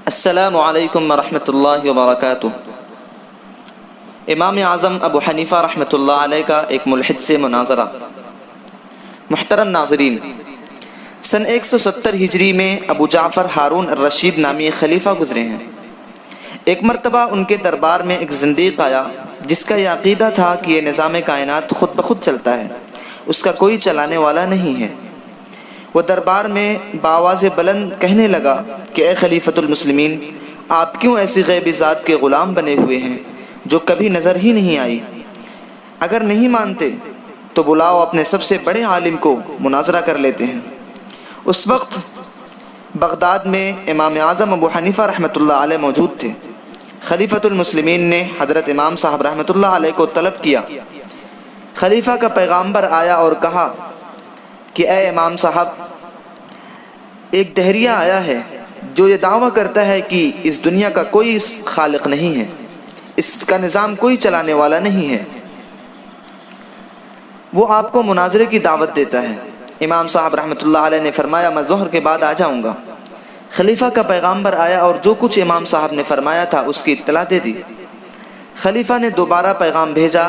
السلام علیکم ورحمۃ اللہ وبرکاتہ۔ امام اعظم ابو حنیفہ رحمۃ اللہ علیہ کا ایک ملحد سے مناظرہ۔ محترم ناظرین، سن 170 ہجری میں ابو جعفر ہارون الرشید نامی ایک خلیفہ گزرے ہیں۔ ایک مرتبہ ان کے دربار میں ایک زندیق آیا جس کا یہ عقیدہ تھا کہ یہ نظام کائنات خود بخود چلتا ہے، اس کا کوئی چلانے والا نہیں ہے۔ وہ دربار میں بآواز بلند کہنے لگا کہ اے خلیفۃ المسلمین، آپ کیوں ایسی غیبی ذات کے غلام بنے ہوئے ہیں جو کبھی نظر ہی نہیں آئی؟ اگر نہیں مانتے تو بلاؤ اپنے سب سے بڑے عالم کو، مناظرہ کر لیتے ہیں۔ اس وقت بغداد میں امام اعظم ابو حنیفہ رحمۃ اللہ علیہ موجود تھے۔ خلیفۃ المسلمین نے حضرت امام صاحب رحمۃ اللہ علیہ کو طلب کیا۔ خلیفہ کا پیغامبر آیا اور کہا کہ اے امام صاحب، ایک دہریہ آیا ہے جو یہ دعویٰ کرتا ہے کہ اس دنیا کا کوئی خالق نہیں ہے، اس کا نظام کوئی چلانے والا نہیں ہے۔ وہ آپ کو مناظرے کی دعوت دیتا ہے۔ امام صاحب رحمۃ اللہ علیہ نے فرمایا میں ظہر کے بعد آ جاؤں گا۔ خلیفہ کا پیغامبر آیا اور جو کچھ امام صاحب نے فرمایا تھا اس کی اطلاع دے دی۔ خلیفہ نے دوبارہ پیغام بھیجا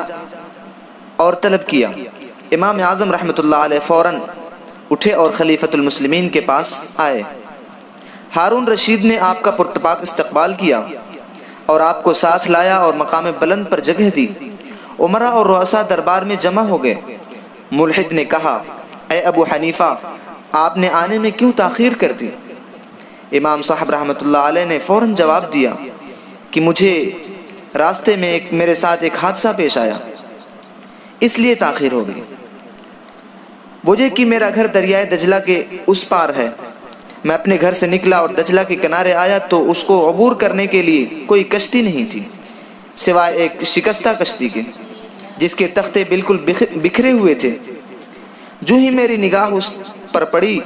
اور طلب کیا۔ امام اعظم رحمۃ اللہ علیہ فوراً اٹھے اور خلیفۃ المسلمین کے پاس آئے۔ ہارون رشید نے آپ کا پرتپاک استقبال کیا اور آپ کو ساتھ لایا اور مقام بلند پر جگہ دی۔ امراء اور رؤساء دربار میں جمع ہو گئے۔ ملحد نے کہا اے ابو حنیفہ، آپ نے آنے میں کیوں تاخیر کر دی؟ امام صاحب رحمۃ اللہ علیہ نے فوراً جواب دیا کہ مجھے راستے میں میرے ساتھ ایک حادثہ پیش آیا، اس لیے تاخیر ہو گئی۔ وجہ کہ میرا گھر دریائے دجلہ کے اس پار ہے۔ میں اپنے گھر سے نکلا اور دجلہ کے کنارے آیا تو اس کو عبور کرنے کے لیے کوئی کشتی نہیں تھی سوائے ایک شکستہ کشتی کے جس کے تختے بالکل بکھرے ہوئے تھے۔ جو ہی میری نگاہ اس پر پڑی،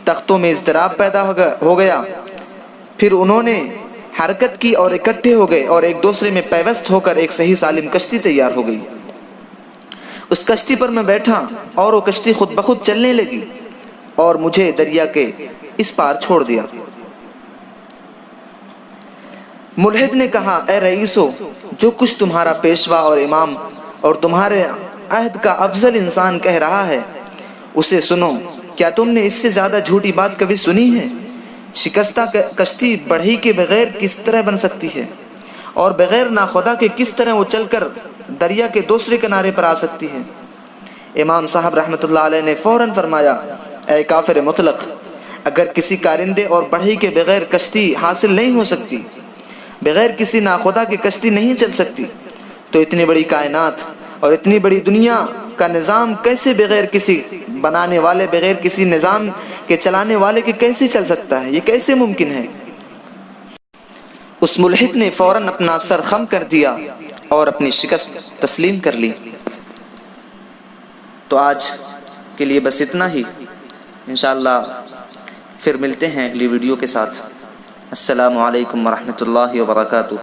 تختوں میں اضطراب پیدا ہو گیا۔ پھر انہوں نے حرکت کی اور اکٹھے ہو گئے اور ایک دوسرے میں پیوست ہو کر ایک صحیح سالم کشتی تیار ہو گئی۔ اس کشتی پر میں بیٹھا اور وہ کشتی خود بخود چلنے لگی اور مجھے دریا کے اس پار چھوڑ دیا۔ ملحد نے کہا اے رئیسو، جو کچھ تمہارا پیشوا اور امام اور تمہارے عہد کا افضل انسان کہہ رہا ہے اسے سنو۔ کیا تم نے اس سے زیادہ جھوٹی بات کبھی سنی ہے؟ شکستہ کشتی بڑھئی کے بغیر کس طرح بن سکتی ہے، اور بغیر ناخدا کے کس طرح وہ چل کر دریا کے دوسرے کنارے پر آ سکتی ہے؟ امام صاحب رحمۃ اللہ علیہ نے فوراً فرمایا اے کافر مطلق، اگر کسی کارندے اور بڑھئی کے بغیر کشتی حاصل نہیں ہو سکتی، بغیر کسی ناخدا کے کشتی نہیں چل سکتی، تو اتنی بڑی کائنات اور اتنی بڑی دنیا کا نظام کیسے بغیر کسی بنانے والے، بغیر کسی نظام کے چلانے والے کے کیسے چل سکتا ہے؟ یہ کیسے ممکن ہے؟ اس ملحد نے فوراً اپنا سر خم کر دیا اور اپنی شکست تسلیم کر لی۔ تو آج کے لیے بس اتنا ہی، انشاءاللہ پھر ملتے ہیں اگلی ویڈیو کے ساتھ۔ السلام علیکم ورحمۃ اللہ وبرکاتہ۔